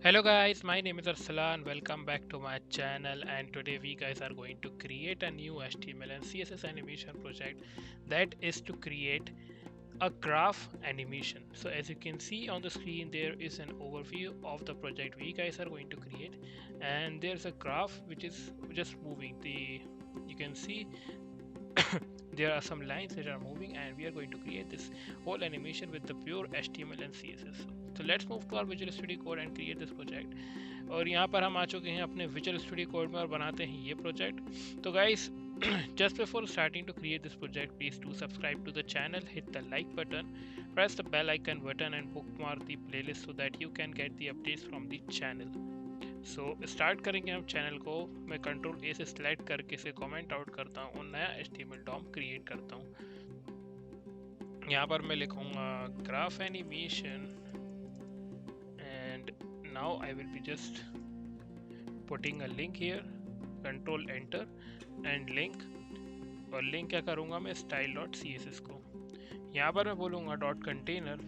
Hello guys, my name is Arsalan. Welcome back to my channel, and today we guys are going to create a new HTML and CSS animation project that is to create a graph animation. So as you can see on the screen, there is an overview of the project we guys are going to create, and there's a graph which is just moving. You can see there are some lines that are moving, and we are going to create this whole animation with the pure HTML and CSS. So let's move to our Visual Studio Code and create this project. और यहाँ पर हम आ चुके हैं अपने Visual Studio Code में और बनाते हैं ये प्रोजेक्ट. तो guys, just before starting to create this project, please do subscribe to the channel, hit the like button, press the bell icon button and bookmark the playlist so that you can get the updates from the channel. So start करेंगे हम channel को. मैं control ए से select करके इसे comment out करता हूँ और नया HTML डॉम क्रिएट करता हूँ. यहाँ पर मैं लिखूँगा graph animation and now I will be just putting a link here. Control enter and link. और लिंक क्या करूँगा मैं, स्टाइल डॉट CSS को. यहाँ पर मैं बोलूँगा डॉट कंटेनर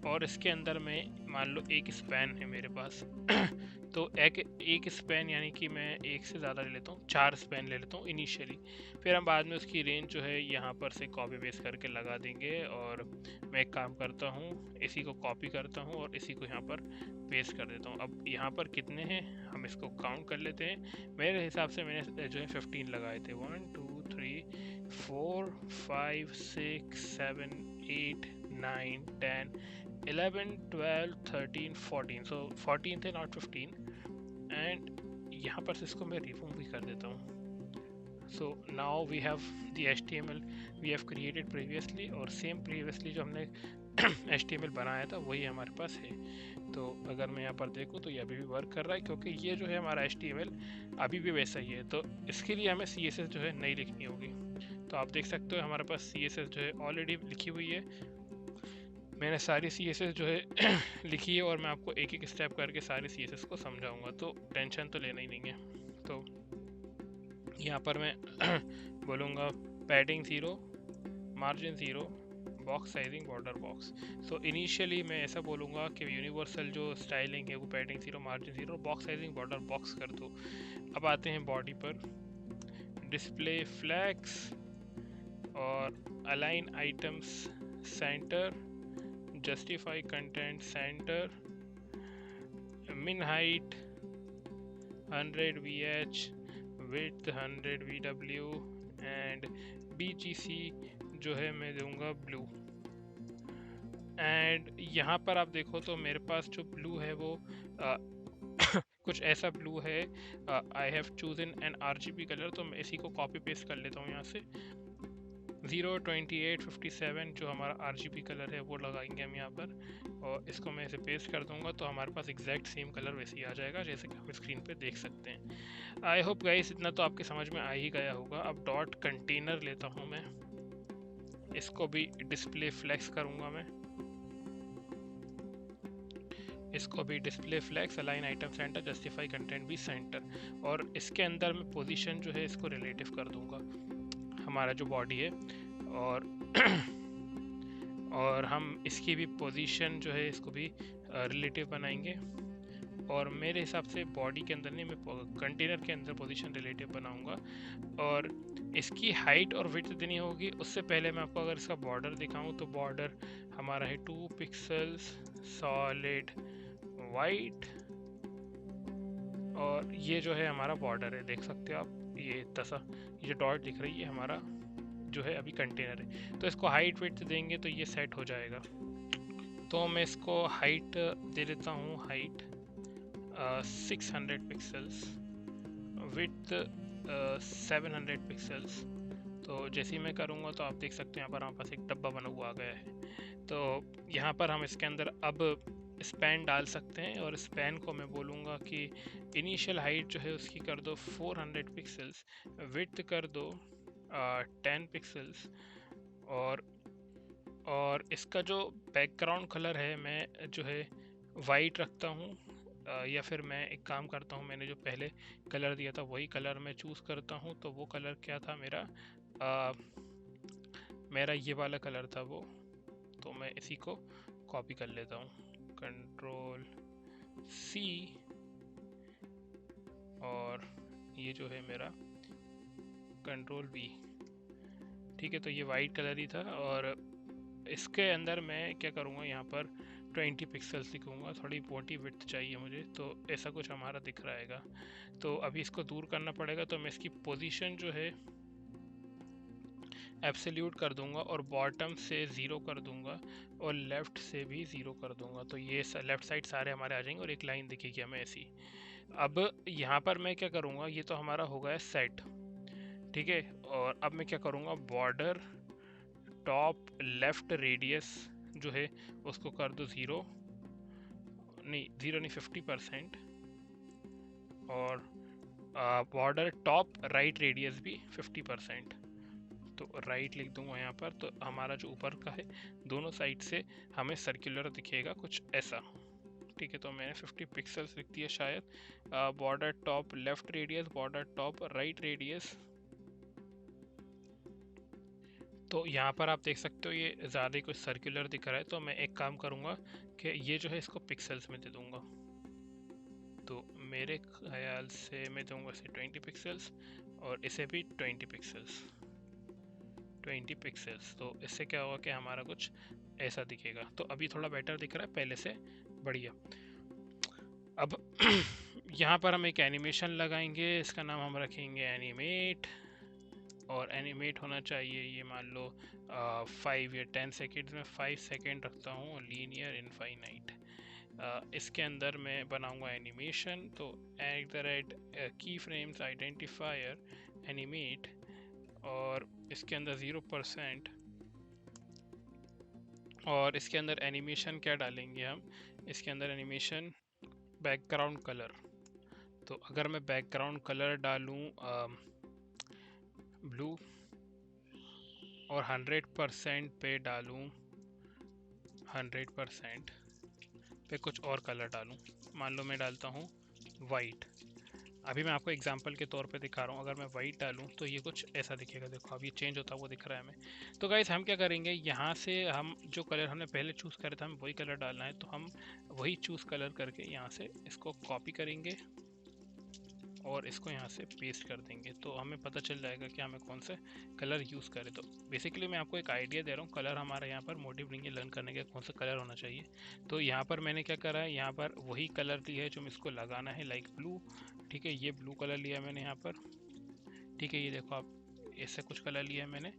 और इसके अंदर में मान लो एक स्पैन है मेरे पास. तो एक स्पैन यानी कि मैं एक से ज़्यादा ले लेता हूँ, 4 स्पैन ले लेता हूँ इनिशियली. फिर हम बाद में उसकी रेंज जो है यहाँ पर से कॉपी पेस्ट करके लगा देंगे. और मैं एक काम करता हूँ, इसी को कॉपी करता हूँ और इसी को यहाँ पर पेस्ट कर देता हूँ. अब यहाँ पर कितने हैं हम इसको काउंट कर लेते हैं. मेरे हिसाब से मैंने जो है 15 लगाए थे. 1 2 3 4 5 6 7 8 9 10 11 12 13 14. सो 14 थे, नॉट 15. एंड यहाँ पर से इसको मैं रिमूव भी कर देता हूँ. So now we have the HTML we have created previously, और सेम प्रीवियसली जो हमने HTML बनाया था वही हमारे पास है. तो अगर मैं यहाँ पर देखूँ तो ये अभी भी वर्क कर रहा है, क्योंकि ये जो है हमारा HTML अभी भी वैसा ही है. तो इसके लिए हमें CSS जो है नई लिखनी होगी. तो आप देख सकते हो हमारे पास CSS जो है ऑलरेडी लिखी हुई है. मैंने सारी CSS जो है लिखी है और मैं आपको एक एक स्टेप करके सारी CSS को समझाऊंगा, तो टेंशन तो लेना ही नहीं है. तो यहाँ पर मैं बोलूँगा padding 0, margin 0, box sizing border box. So initially मैं ऐसा बोलूँगा कि यूनिवर्सल जो स्टाइलिंग है वो padding 0, margin 0, box sizing border box कर दो. अब आते हैं बॉडी पर. डिस्प्ले फ्लैग्स और align items centre, justify content center, min height 100 VH, width 100 VW and BGC जो है मैं दूंगा ब्लू. एंड यहाँ पर आप देखो तो मेरे पास जो ब्लू है वो कुछ ऐसा ब्लू है. I have chosen an RGB colour, तो मैं इसी को कॉपी पेस्ट कर लेता हूँ यहाँ से. 0 28 57 जो हमारा RGB कलर है वो लगाएंगे हम यहाँ पर, और इसको मैं इसे पेस्ट कर दूंगा तो हमारे पास एग्जैक्ट सेम कलर वैसे ही आ जाएगा जैसे कि हम स्क्रीन पे देख सकते हैं. आई होप गाइस इतना तो आपके समझ में आ ही गया होगा. अब डॉट कंटेनर लेता हूँ मैं, इसको भी डिस्प्ले फ्लेक्स करूँगा मैं, इसको भी display flex, align item centre, justify content भी सेंटर. और इसके अंदर मैं पोजीशन जो है इसको रिलेटिव कर दूंगा, हमारा जो बॉडी है. और और हम इसकी भी पोजीशन जो है इसको भी रिलेटिव बनाएंगे. और मेरे हिसाब से बॉडी के अंदर नहीं, मैं कंटेनर के अंदर पोजीशन रिलेटिव बनाऊंगा. और इसकी हाइट और विड्थ देनी होगी. उससे पहले मैं आपको अगर इसका बॉर्डर दिखाऊं तो बॉर्डर हमारा है 2 पिक्सल्स सॉलिड वाइट. और ये जो है हमारा बॉर्डर है, देख सकते हो आप. ये ये जो डॉट दिख रही है हमारा जो है अभी कंटेनर है. तो इसको हाइट विड्थ देंगे तो ये सेट हो जाएगा. तो मैं इसको हाइट दे देता हूँ, हाइट 600 पिक्सल्स, विड्थ 700 पिक्सल्स. तो जैसे ही मैं करूँगा तो आप देख सकते हैं यहाँ पर हमारे पास एक डब्बा बना हुआ आ गया है. तो यहाँ पर हम इसके अंदर अब स्पैन डाल सकते हैं, और स्पैन को मैं बोलूँगा कि इनिशियल हाइट जो है उसकी कर दो 400 पिक्सल्स, विड्थ कर दो 10 पिक्सल्स. और इसका जो बैकग्राउंड कलर है मैं जो है वाइट रखता हूँ. या फिर मैं एक काम करता हूँ, मैंने जो पहले कलर दिया था वही कलर मैं चूज़ करता हूँ. तो वो कलर क्या था मेरा ये वाला कलर था वो. तो मैं इसी को कॉपी कर लेता हूँ, कंट्रोल C और ये जो है मेरा कंट्रोल V। ठीक है, तो ये वाइट कलर ही था और इसके अंदर मैं क्या करूँगा, यहाँ पर 20 पिक्सल्स लिखूँगा, थोड़ी मोटी विड्थ चाहिए मुझे, तो ऐसा कुछ हमारा दिख रहा है। तो अभी इसको दूर करना पड़ेगा, तो मैं इसकी पोजीशन जो है एब्सोल्यूट कर दूंगा और बॉटम से 0 कर दूंगा और लेफ़्ट से भी 0 कर दूंगा, तो ये लेफ़्ट साइड सारे हमारे आ जाएंगे और एक लाइन दिखेगी हमें ऐसी। अब यहाँ पर मैं क्या करूँगा, ये तो हमारा हो गया सेट, ठीक है। और अब मैं क्या करूँगा, बॉर्डर टॉप लेफ़्ट रेडियस जो है उसको कर दो 0 नहीं 50%, और बॉर्डर टॉप राइट रेडियस भी 50%, तो राइट लिख दूंगा यहाँ पर। तो हमारा जो ऊपर का है दोनों साइड से हमें सर्कुलर दिखेगा कुछ ऐसा, ठीक है। तो मैंने 50 पिक्सल्स लिख दिया शायद। Border top left radius, border top right radius. तो यहाँ पर आप देख सकते हो ये ज़्यादा कुछ सर्कुलर दिख रहा है, तो मैं एक काम करूँगा कि ये जो है इसको पिक्सल्स में दे दूँगा। तो मेरे ख्याल से मैं दूँगा इसे 20 पिक्सल्स और इसे भी 20 पिक्सल्स, 20 पिक्सल्स। तो इससे क्या होगा कि हमारा कुछ ऐसा दिखेगा। तो अभी थोड़ा बेटर दिख रहा है पहले से, बढ़िया। अब यहाँ पर हम एक एनिमेशन लगाएंगे, इसका नाम हम रखेंगे एनिमेट, और एनिमेट होना चाहिए ये मान लो 5 या 10 सेकेंड्स में। 5 सेकेंड रखता हूँ, लीनियर इनफाइनाइट। इसके अंदर मैं बनाऊंगा एनिमेशन, तो की फ्रेम्स आइडेंटिफायर एनिमेट, और इसके अंदर 0%, और इसके अंदर एनिमेशन क्या डालेंगे हम, इसके अंदर एनिमेशन बैकग्राउंड कलर। तो अगर मैं बैकग्राउंड कलर डालूं ब्लू और 100% पे डालूं, 100% पे कुछ और कलर डालूं, मान लो मैं डालता हूं वाइट। अभी मैं आपको एग्जांपल के तौर पे दिखा रहा हूँ। अगर मैं वाइट डालूँ तो ये कुछ ऐसा दिखेगा, देखो अब ये चेंज होता हुआ दिख रहा है हमें। तो गाइस हम क्या करेंगे, यहाँ से हम जो कलर हमने पहले चूज़ करे थे हमें वही कलर डालना है, तो हम वही चूज़ कलर करके यहाँ से इसको कॉपी करेंगे और इसको यहाँ से पेस्ट कर देंगे, तो हमें पता चल जाएगा कि हमें कौन से कलर यूज़ करें। तो बेसिकली मैं आपको एक आइडिया दे रहा हूँ, कलर हमारा यहाँ पर मोटिव नहीं है लर्न करने के कौन सा कलर होना चाहिए। तो यहाँ पर मैंने क्या करा है, यहाँ पर वही कलर लिया है जो इसको लगाना है, लाइक ब्लू, ठीक है। ये ब्लू कलर लिया मैंने यहाँ पर, ठीक है। ये देखो आप, ऐसे कुछ कलर लिया है मैंने,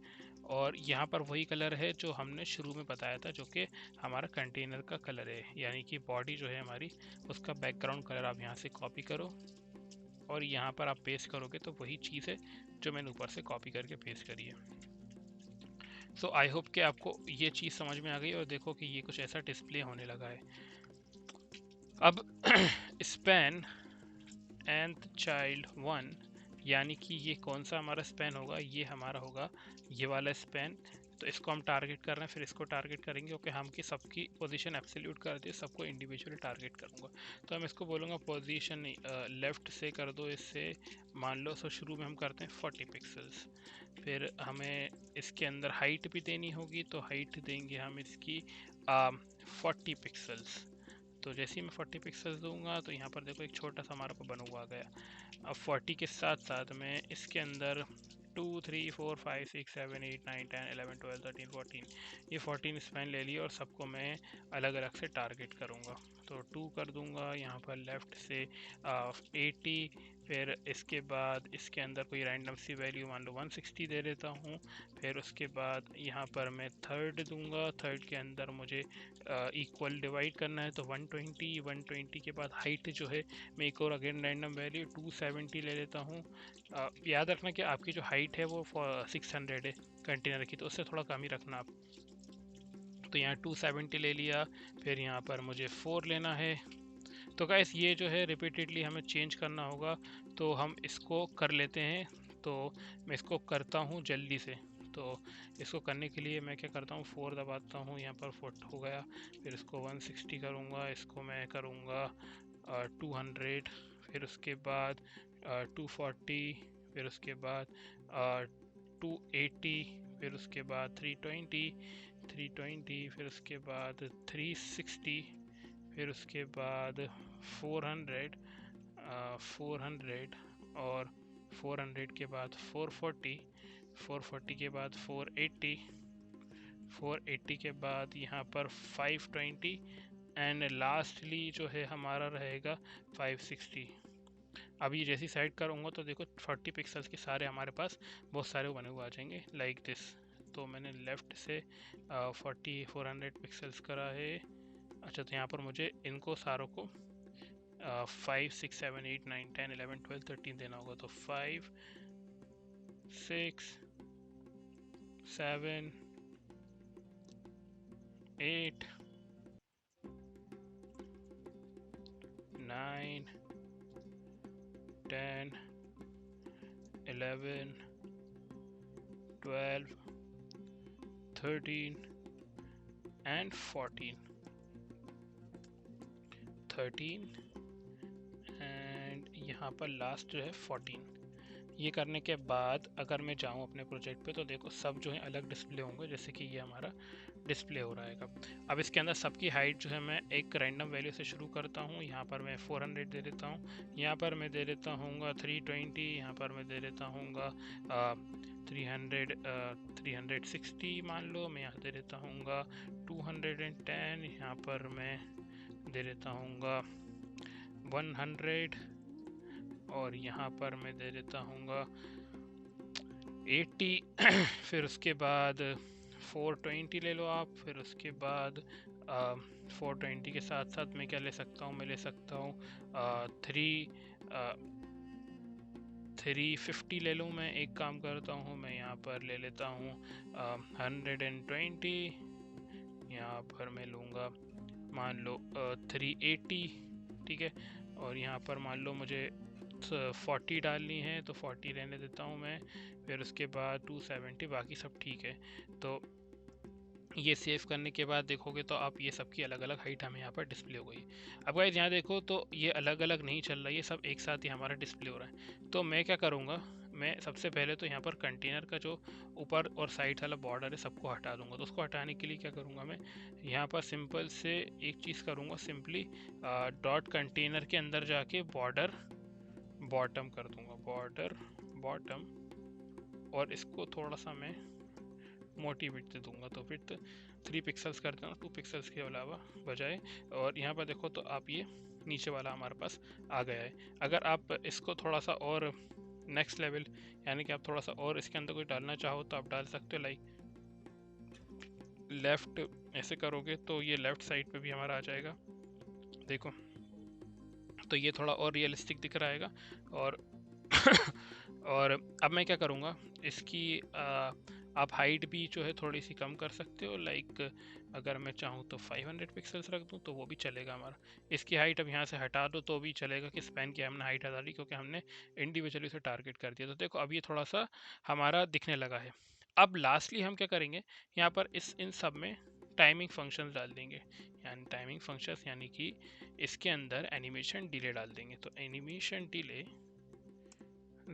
और यहाँ पर वही कलर है जो हमने शुरू में बताया था, जो कि हमारा कंटेनर का कलर है, यानी कि बॉडी जो है हमारी उसका बैकग्राउंड कलर आप यहाँ से कॉपी करो और यहाँ पर आप पेस्ट करोगे तो वही चीज़ है जो मैंने ऊपर से कॉपी करके पेस्ट करी है। सो आई होप कि आपको ये चीज़ समझ में आ गई, और देखो कि ये कुछ ऐसा डिस्प्ले होने लगा है। अब स्पैन nth चाइल्ड 1, यानी कि ये कौन सा हमारा स्पैन होगा, ये हमारा होगा ये वाला स्पैन। तो इसको हम टारगेट कर रहे हैं, फिर इसको टारगेट करेंगे। ओके, हम की सबकी पोजीशन एब्सोल्यूट कर दिए, सबको इंडिविजुअली टारगेट करूंगा। तो हम इसको बोलूँगा पोजीशन लेफ्ट से कर दो, इससे मान लो। सो शुरू में हम करते हैं 40 पिक्सल्स, फिर हमें इसके अंदर हाइट भी देनी होगी, तो हाइट देंगे हम इसकी 40 पिक्सल्स। तो जैसे ही मैं 40 पिक्सल्स दूंगा तो यहाँ पर देखो एक छोटा सा हमारा बना हुआ आ गया। अब 40 के साथ साथ में इसके अंदर 2 3 4 5 6 7 8 9 10 11 12 13 14, ये 14 स्पैन ले लिए और सबको मैं अलग अलग से टारगेट करूँगा। तो 2 कर दूंगा यहाँ पर लेफ़्ट से 80, फिर इसके बाद इसके अंदर कोई रैंडम सी वैल्यू मान लो 160 दे देता हूँ। फिर उसके बाद यहाँ पर मैं थर्ड दूंगा, थर्ड के अंदर मुझे इक्वल डिवाइड करना है, तो 120, 120 के बाद हाइट जो है मैं एक और अगेन रैंडम वैल्यू 270 ले लेता हूँ। याद रखना कि आपकी जो हाइट है वो 600 है कंटेनर की, तो उससे थोड़ा कम ही रखना आप। तो यहाँ 270 ले लिया, फिर यहाँ पर मुझे 4 लेना है। तो गाइस ये जो है रिपीटेडली हमें चेंज करना होगा, तो हम इसको कर लेते हैं। तो मैं इसको करता हूँ जल्दी से। तो इसको करने के लिए मैं क्या करता हूँ, 4 दबाता हूँ, यहाँ पर 4 हो गया। फिर इसको 160 करूँगा, इसको मैं करूँगा 200, फिर उसके बाद 240, फिर उसके बाद 280, फिर उसके बाद 320, फिर उसके बाद 360, फिर उसके बाद 400, 400 और 400 के बाद 440, 440 के बाद 480, 480 के बाद यहाँ पर 520 एंड लास्टली जो है हमारा रहेगा 560। अब ये जैसी साइड करूँगा तो देखो 40 पिक्सल्स के सारे हमारे पास बहुत सारे बने हुए आ जाएंगे लाइक दिस। तो मैंने लेफ़्ट से 400 पिक्सल्स करा है। अच्छा, तो यहाँ पर मुझे इनको सारों को 5 6 7 8 9 10 11 12 13 देना होगा। तो 5 6 7 8 9 10 11 12 13 एंड 14, 13 एंड यहाँ पर लास्ट जो है 14। ये करने के बाद अगर मैं जाऊँ अपने प्रोजेक्ट पे तो देखो सब जो है अलग डिस्प्ले होंगे, जैसे कि ये हमारा डिस्प्ले हो रहा है। अब इसके अंदर सबकी हाइट जो है मैं एक रैंडम वैल्यू से शुरू करता हूँ। यहाँ पर मैं 400 दे देता हूँ, यहाँ पर मैं दे देता हूँ 320, यहाँ पर मैं दे देता हूँ 360 मान लो। मैं यहाँ दे देता हूँ 210, यहाँ पर मैं दे देता हूँ 100 और यहाँ पर मैं दे देता हूँ 80। फिर उसके बाद 420 ले लो आप। फिर उसके बाद 420 के साथ साथ मैं क्या ले सकता हूँ, मैं ले सकता हूँ 350 ले लूँ। मैं एक काम करता हूँ, मैं यहाँ पर ले लेता हूँ 120, यहाँ पर मैं लूँगा मान लो 380, ठीक है। और यहाँ पर मान लो मुझे 40 डालनी है तो 40 रहने देता हूँ मैं। फिर उसके बाद 270, बाकी सब ठीक है। तो ये सेव करने के बाद देखोगे तो आप ये सबकी अलग अलग हाइट हमें यहाँ पर डिस्प्ले हो गई। अब गाइस यहाँ देखो तो ये अलग अलग नहीं चल रहा है, ये सब एक साथ ही हमारा डिस्प्ले हो रहा है। तो मैं क्या करूँगा, मैं सबसे पहले तो यहाँ पर कंटेनर का जो ऊपर और साइड वाला बॉर्डर है सबको हटा दूंगा। तो उसको हटाने के लिए क्या करूँगा, मैं यहाँ पर सिंपल से एक चीज़ करूँगा, सिंपली डॉट कंटेनर के अंदर जाके बॉर्डर बॉटम कर दूंगा, बॉर्डर बॉटम, और इसको थोड़ा सा मैं मोटी विड्थ दे दूंगा। तो विड्थ 3 पिक्सल्स कर देना, 2 पिक्सल्स के अलावा बजाय। और यहाँ पर देखो तो आप ये नीचे वाला हमारे पास आ गया है। अगर आप इसको थोड़ा सा और नेक्स्ट लेवल, यानी कि आप थोड़ा सा और इसके अंदर कोई डालना चाहो तो आप डाल सकते हो। लाइक लेफ़्ट ऐसे करोगे तो ये लेफ़्ट साइड पे भी हमारा आ जाएगा, देखो। तो ये थोड़ा और रियलिस्टिक दिख रहा है। और और अब मैं क्या करूँगा, इसकी आप हाइट भी जो है थोड़ी सी कम कर सकते हो। लाइक अगर मैं चाहूँ तो 500 पिक्सल्स रख दूँ तो वो भी चलेगा हमारा। इसकी हाइट अब यहाँ से हटा दो तो भी चलेगा कि स्पैन की हमने हाइट हटा दी, क्योंकि हमने इंडिविजुअली उसे टारगेट कर दिया। तो देखो अब ये थोड़ा सा हमारा दिखने लगा है। अब लास्टली हम क्या करेंगे, यहाँ पर इन सब में टाइमिंग फंक्शंस डाल देंगे, यानी टाइमिंग फंक्शंस, यानी कि इसके अंदर एनिमेशन डिले डाल देंगे। तो एनिमेशन डिले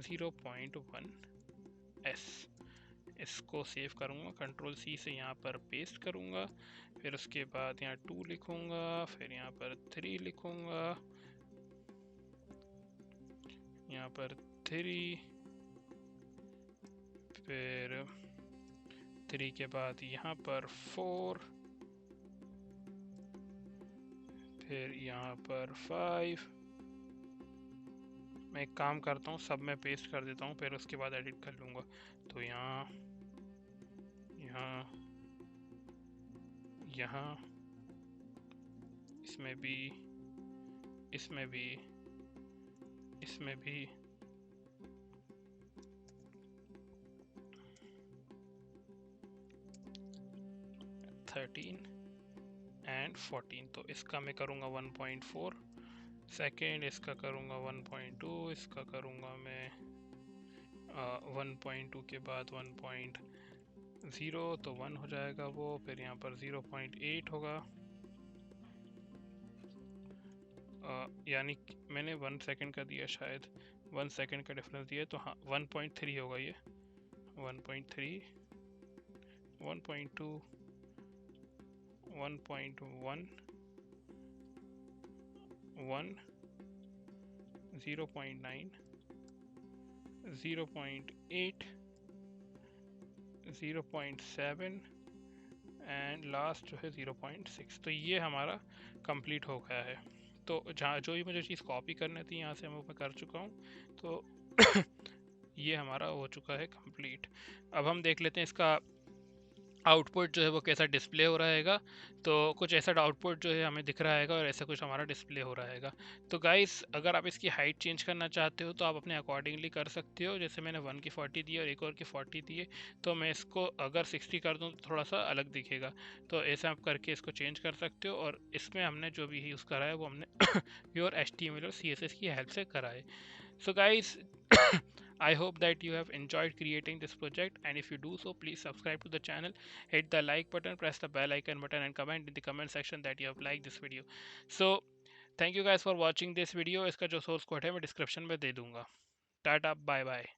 0.1 s, इसको सेव करूँगा, कंट्रोल C से यहाँ पर पेस्ट करूँगा। फिर उसके बाद यहाँ 2 लिखूँगा, फिर यहाँ पर 3 लिखूँगा, यहाँ पर 3, फिर 3 के बाद यहाँ पर 4, फिर यहाँ पर 5। मैं एक काम करता हूँ, सब में पेस्ट कर देता हूँ, फिर उसके बाद एडिट कर लूँगा। तो यहाँ यहाँ यहाँ इसमें भी, इसमें भी, इसमें भी, 13 एंड 14। तो इसका मैं करूँगा 1.4 सेकेंड, इसका करूँगा 1.2, इसका करूँगा मैं 1.2 के बाद 1.0, तो 1 हो जाएगा वो। फिर यहाँ पर 0.8 होगा, यानी मैंने 1 सेकेंड का दिया, शायद 1 सेकेंड का डिफरेंस दिया, तो हाँ 1.3 होगा ये। 1.3, 1.2, 1.1, 1, 0.9, 0.8, 0.7 एंड लास्ट जो है 0.6। तो ये हमारा कंप्लीट हो गया है। तो जहाँ जो भी मुझे चीज़ कॉपी करनी थी यहाँ से मैं कर चुका हूँ। तो ये हमारा हो चुका है कंप्लीट। अब हम देख लेते हैं इसका आउटपुट जो है वो कैसा डिस्प्ले हो रहा हैगा। तो कुछ ऐसा आउटपुट जो है हमें दिख रहा हैगा और ऐसा कुछ हमारा डिस्प्ले हो रहा हैगा। तो गाइस अगर आप इसकी हाइट चेंज करना चाहते हो तो आप अपने अकॉर्डिंगली कर सकते हो। जैसे मैंने 1 की 40 दी और एक और की 40 दिए, तो मैं इसको अगर 60 कर दूँ तो थोड़ा सा अलग दिखेगा। तो ऐसा आप करके इसको चेंज कर सकते हो। और इसमें हमने जो भी यूज़ करा है वो हमने प्योर HTML और CSS की हेल्प से करा है। So guys, I hope that you have enjoyed creating this project, and if you do so, please subscribe to the channel, hit the like button, press the bell icon button, and comment in the comment section that you have liked this video. So thank you guys for watching this video. इसका जो source code है मैं description में दे दूंगा. Tata, bye bye.